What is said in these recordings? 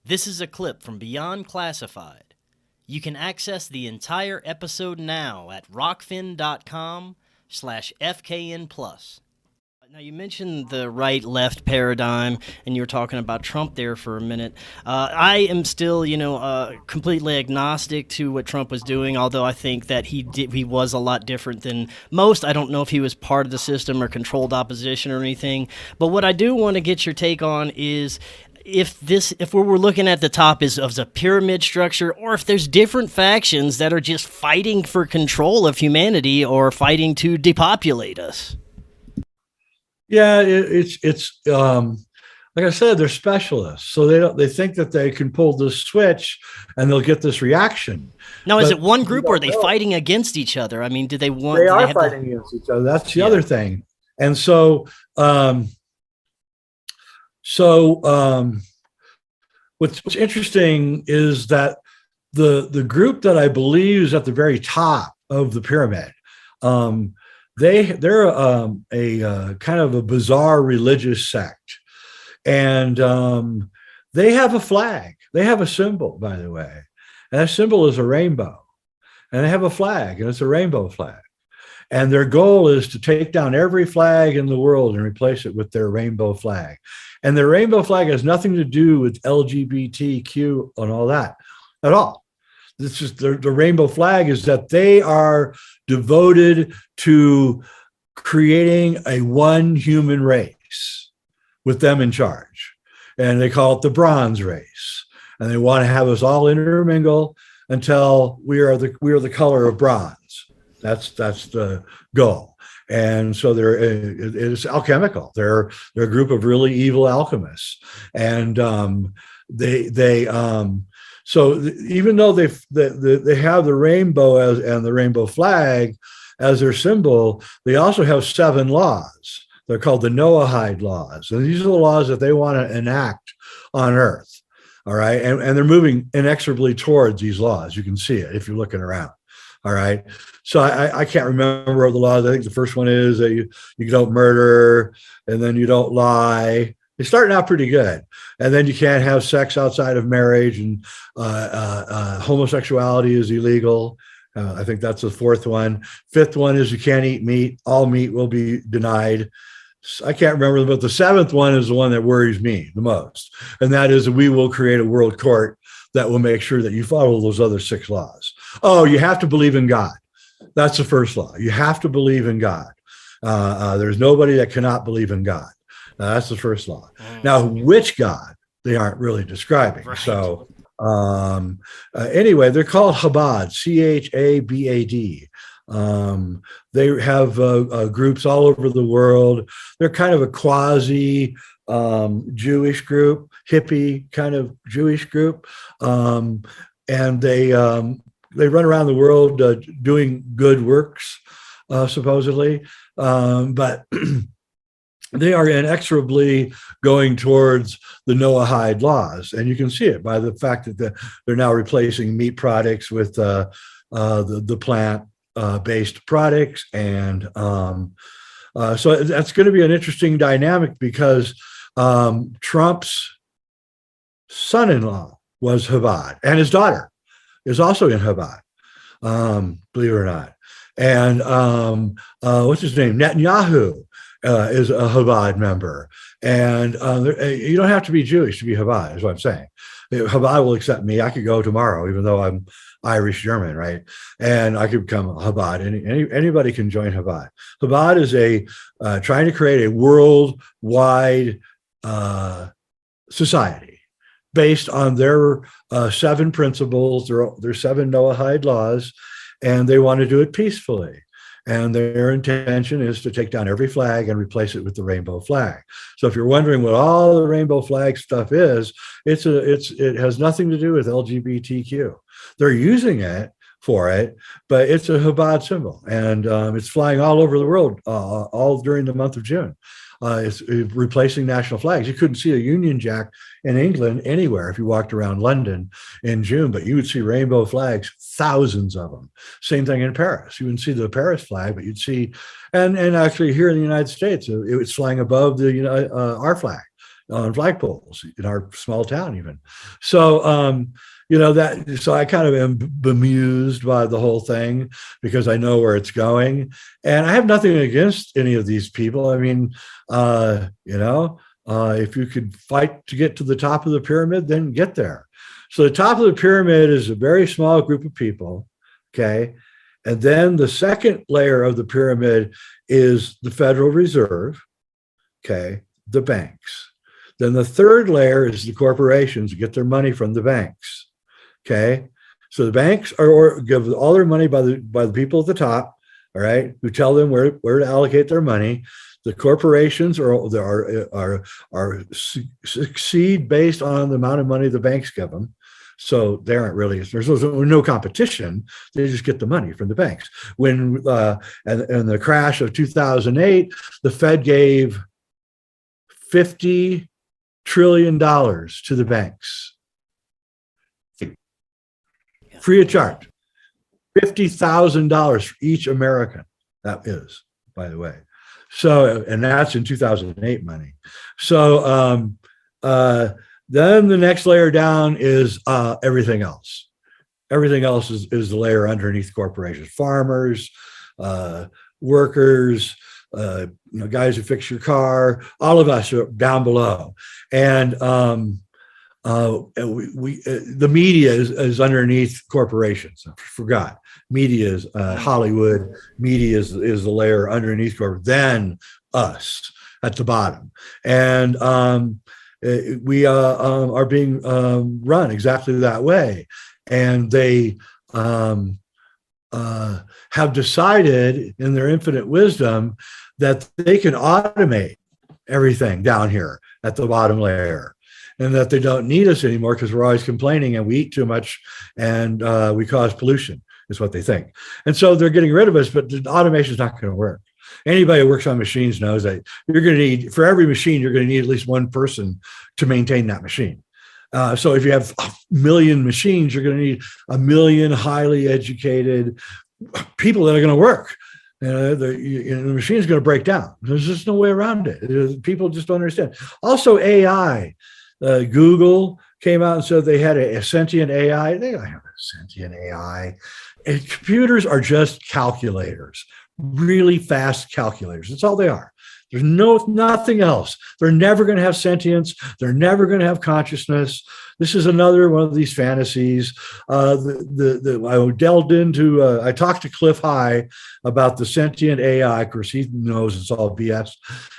This is a clip from Beyond Classified. You can access the entire episode now at rockfin.com/FKN+. Now, you mentioned the right-left paradigm, and you were talking about Trump there for a minute. I am still, completely agnostic to what Trump was doing, although I think that he was a lot different than most. I don't know if he was part of the system or controlled opposition or anything. But what I do want to get your take on is if what we're looking at the top is of a pyramid structure, or if there's different factions that are just fighting for control of humanity or fighting to depopulate us. Yeah, it's like I said, they're specialists, so they think that they can pull this switch and they'll get this reaction. Now, is it one group or are they fighting against each other? I mean, do they want? They are fighting against each other. That's the other thing. And so what's interesting is that the group that I believe is at the very top of the pyramid. They're a kind of a bizarre religious sect, and they have a flag. They have a symbol, by the way, and that symbol is a rainbow. And they have a flag, and it's a rainbow flag. And their goal is to take down every flag in the world and replace it with their rainbow flag. And their rainbow flag has nothing to do with LGBTQ and all that at all. This is the rainbow flag is that they are devoted to creating a one human race with them in charge. And they call it the bronze race. And they want to have us all intermingle until we are the color of bronze. That's the goal. And so it's alchemical. They're a group of really evil alchemists. And so even though they have the rainbow and the rainbow flag as their symbol, they also have 7 laws. They're called the Noahide laws. And these are the laws that they want to enact on Earth. All right. And they're moving inexorably towards these laws. You can see it if you're looking around. All right. So I can't remember the laws. I think the first one is that you don't murder, and then you don't lie. They're starting out pretty good. And then you can't have sex outside of marriage, and homosexuality is illegal. I think that's the 4th one. 5th one is you can't eat meat. All meat will be denied. I can't remember, but the 7th one is the one that worries me the most. And that is that we will create a world court that will make sure that you follow those other 6 laws. Oh, you have to believe in God. That's the first law. You have to believe in God. There's nobody that cannot believe in God. That's the first law. Now, which God they aren't really describing. Right. So anyway, they're called Chabad, Chabad. They have groups all over the world. They're kind of a quasi Jewish group, hippie kind of Jewish group, and they run around the world doing good works, supposedly, but they are inexorably going towards the Noahide laws, and you can see it by the fact that they're now replacing meat products with the plant-based products, and so that's going to be an interesting dynamic because Trump's son-in-law was Chabad, and his daughter is also in Chabad, believe it or not. And what's his name? Netanyahu is a Chabad member. And you don't have to be Jewish to be Chabad, is what I'm saying. Chabad will accept me. I could go tomorrow, even though I'm Irish German, right? And I could become a Chabad. Anybody can join Chabad. Chabad is trying to create a worldwide society based on their 7 principles, their 7 Noahide laws, and they want to do it peacefully. And their intention is to take down every flag and replace it with the rainbow flag. So if you're wondering what all the rainbow flag stuff is, it has nothing to do with LGBTQ. They're using it for it, but it's a Chabad symbol, and it's flying all over the world all during the month of June. It's replacing national flags. You couldn't see a Union Jack in England anywhere if you walked around London in June, but you would see rainbow flags, thousands of them. Same thing in Paris. You wouldn't see the Paris flag, but you'd see, and actually here in the United States, it was flying above the our flag. on flagpoles in our small town, even. So, so I kind of am bemused by the whole thing because I know where it's going, and I have nothing against any of these people. I mean, if you could fight to get to the top of the pyramid, then get there. So the top of the pyramid is a very small group of people, okay? And then the second layer of the pyramid is the Federal Reserve, okay, the banks. Then the third layer is the corporations get their money from the banks, okay? So the banks are give all their money by the people at the top, all right, who tell them where to allocate their money. The corporations are succeed based on the amount of money the banks give them. So they aren't really, there's no competition. They just get the money from the banks. When and the crash of 2008, the Fed gave $50 trillion to the banks, free of charge. $50,000 for each American. That is, by the way. So, and that's in 2008 money. So, then the next layer down is everything else. Everything else is the layer underneath corporations: farmers, workers, guys who fix your car. All of us are down below, and the media is underneath corporations. I forgot. Media is Hollywood. Media is the layer underneath corporate. Then us at the bottom, and we are being run exactly that way. And they have decided in their infinite wisdom that they can automate everything down here at the bottom layer, and that they don't need us anymore because we're always complaining and we eat too much and we cause pollution, is what they think. And so they're getting rid of us, but the automation is not going to work. Anybody who works on machines knows that you're going to need, for every machine, you're going to need at least one person to maintain that machine. So if you have 1 million machines, you're going to need 1 million highly educated people that are going to work. The machine is going to break down. There's just no way around it. People just don't understand. Also, AI. Google came out and said they had a sentient AI. They don't have a sentient AI. And computers are just calculators, really fast calculators. That's all they are. There's nothing else. They're never going to have sentience. They're never going to have consciousness. This is another one of these fantasies. I delved into, I talked to Cliff High about the sentient AI. Of course, he knows it's all BS.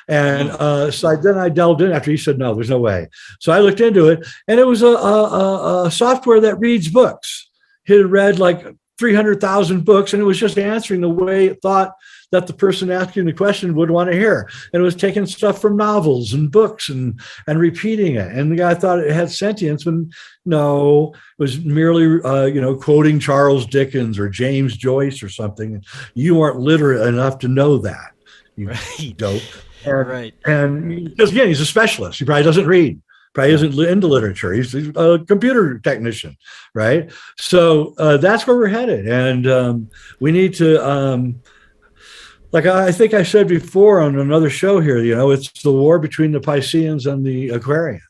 And then I delved in after he said, no, there's no way. So I looked into it, and it was a software that reads books. It had read like 300,000 books, and it was just answering the way it thought that the person asking the question would want to hear. And it was taking stuff from novels and books and repeating it. And the guy thought it had sentience, when no, it was merely, quoting Charles Dickens or James Joyce or something. You weren't literate enough to know that. You dope. Right. And because, again, he's a specialist. He probably doesn't read. Probably isn't into literature. He's a computer technician, right? So that's where we're headed. And we need to, like I think I said before on another show here, it's the war between the Pisceans and the Aquarians.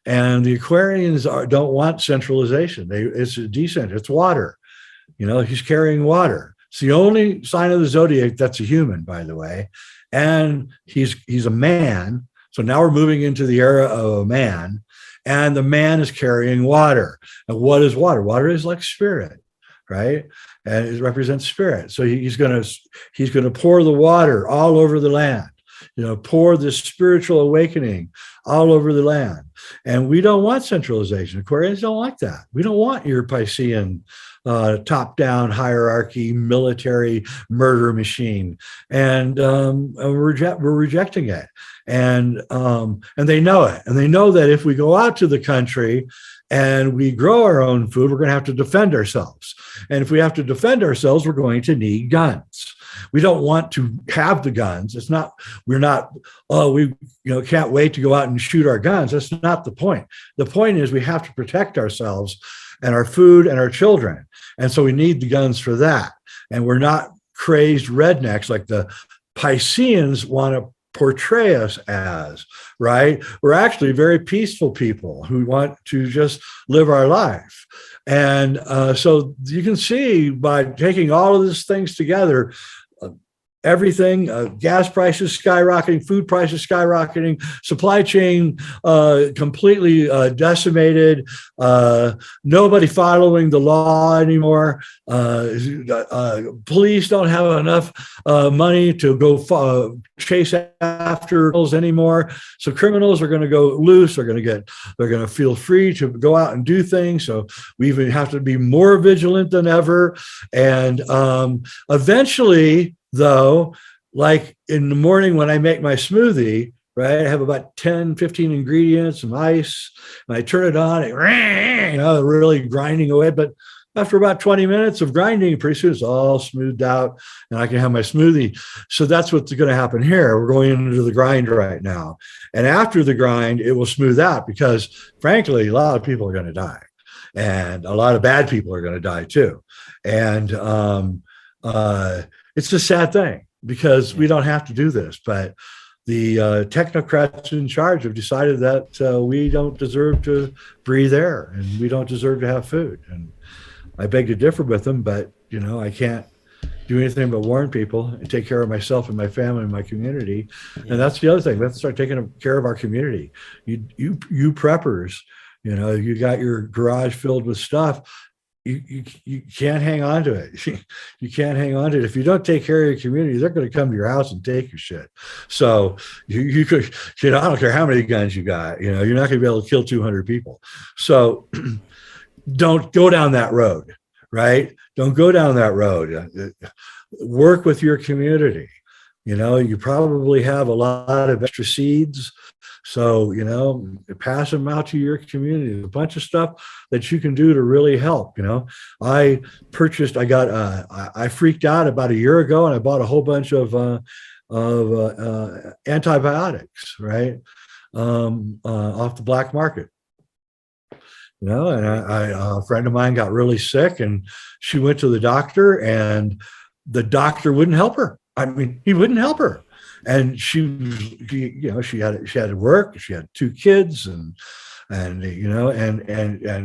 And the Aquarians don't want centralization. It's a descent. It's water. He's carrying water. It's the only sign of the zodiac that's a human, by the way. And he's a man. So now we're moving into the era of a man, and the man is carrying water. And what is water? Water is like spirit, right? And it represents spirit. So he's going to pour the water all over the land, pour this spiritual awakening all over the land. And we don't want centralization. Aquarians don't like that. We don't want your Piscean top-down hierarchy, military murder machine, and we're rejecting it. And they know it, and they know that if we go out to the country and we grow our own food, we're going to have to defend ourselves. And if we have to defend ourselves, we're going to need guns. We don't want to have the guns. We can't wait to go out and shoot our guns. That's not the point. The point is we have to protect ourselves and our food and our children. And so we need the guns for that. And we're not crazed rednecks like the Pisceans want to portray us as, right? We're actually very peaceful people who want to just live our life. And so you can see by taking all of these things together, everything, gas prices skyrocketing, food prices skyrocketing, supply chain completely decimated, nobody following the law anymore, police don't have enough money to go chase after criminals anymore, so criminals are going to go loose, they're going to feel free to go out and do things, so we even have to be more vigilant than ever. And eventually, though, like in the morning when I make my smoothie, right, I have about 10, 15 ingredients, some ice, and I turn it on, and, really grinding away. But after about 20 minutes of grinding, pretty soon it's all smoothed out and I can have my smoothie. So that's what's going to happen here. We're going into the grind right now. And after the grind, it will smooth out because, frankly, a lot of people are going to die. And a lot of bad people are going to die too. And it's a sad thing because we don't have to do this, but the technocrats in charge have decided that we don't deserve to breathe air and we don't deserve to have food. And I beg to differ with them, but I can't do anything but warn people and take care of myself and my family and my community. Yeah. And that's the other thing. Let's start taking care of our community. You preppers, you got your garage filled with stuff. You can't hang on to it. You can't hang on to it. If you don't take care of your community, they're going to come to your house and take your shit. So you could, I don't care how many guns you got, you're not going to be able to kill 200 people. So don't go down that road, right? Don't go down that road. Work with your community. You probably have a lot of extra seeds. So, pass them out to your community. There's a bunch of stuff that you can do to really help. I freaked out about a year ago and I bought a whole bunch of antibiotics, right? Off the black market. And a friend of mine got really sick and she went to the doctor and the doctor wouldn't help her. I mean, he wouldn't help her. And she had to work. She had 2 kids, and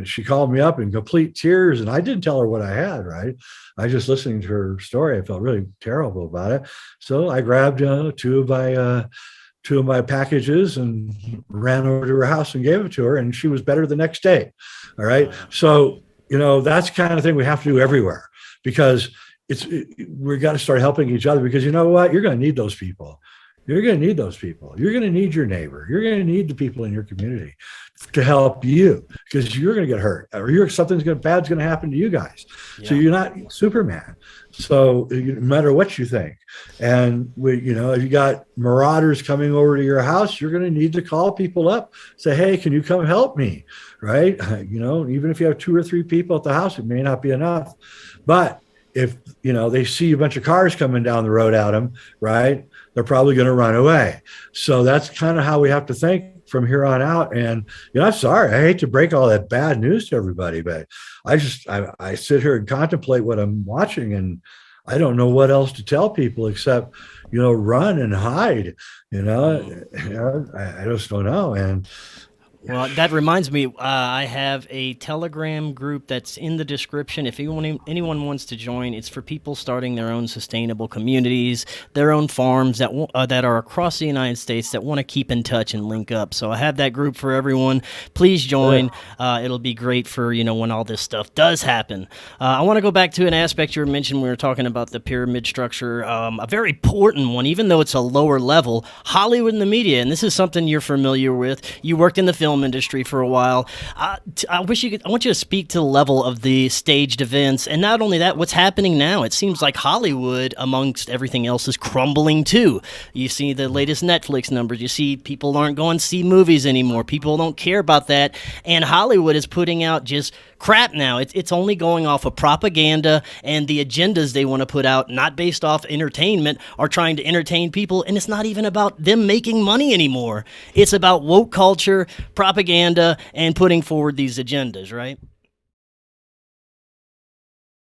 she called me up in complete tears. And I didn't tell her what I had. Right, I just listening to her story. I felt really terrible about it. So I grabbed 2 of my packages and ran over to her house and gave it to her. And she was better the next day. All right. So that's the kind of thing we have to do everywhere because we got to start helping each other because you know what? You're going to need those people. You're going to need those people. You're going to need your neighbor. You're going to need the people in your community to help you because you're going to get hurt or something bad's going to happen to you guys. Yeah. So you're not Superman. So no matter what you think, and if you got marauders coming over to your house, you're going to need to call people up, say, hey, can you come help me? Right. Even if you have 2 or 3 people at the house, it may not be enough, but if they see a bunch of cars coming down the road at them, right, they're probably going to run away. So that's kind of how we have to think from here on out. And I'm sorry, I hate to break all that bad news to everybody, but I sit here and contemplate what I'm watching, and I don't know what else to tell people except run and hide. I just don't know. And well, that reminds me, I have a Telegram group that's in the description. If anyone wants to join, it's for people starting their own sustainable communities, their own farms that are across the United States that want to keep in touch and link up. So I have that group for everyone. Please join. It'll be great for, when all this stuff does happen. I want to go back to an aspect you were mentioning. We were talking about the pyramid structure, a very important one, even though it's a lower level, Hollywood and the media. And this is something you're familiar with. You worked in the film industry for a while. I want you to speak to the level of the staged events, and not only that, what's happening now. It seems like Hollywood, amongst everything else, is crumbling too. You see the latest Netflix numbers. You see people aren't going to see movies anymore. People don't care about that, and Hollywood is putting out just crap now. It's only going off of propaganda and the agendas they want to put out, not based off entertainment or trying to entertain people, and it's not even about them making money anymore. It's about woke culture, propaganda, and putting forward these agendas, right?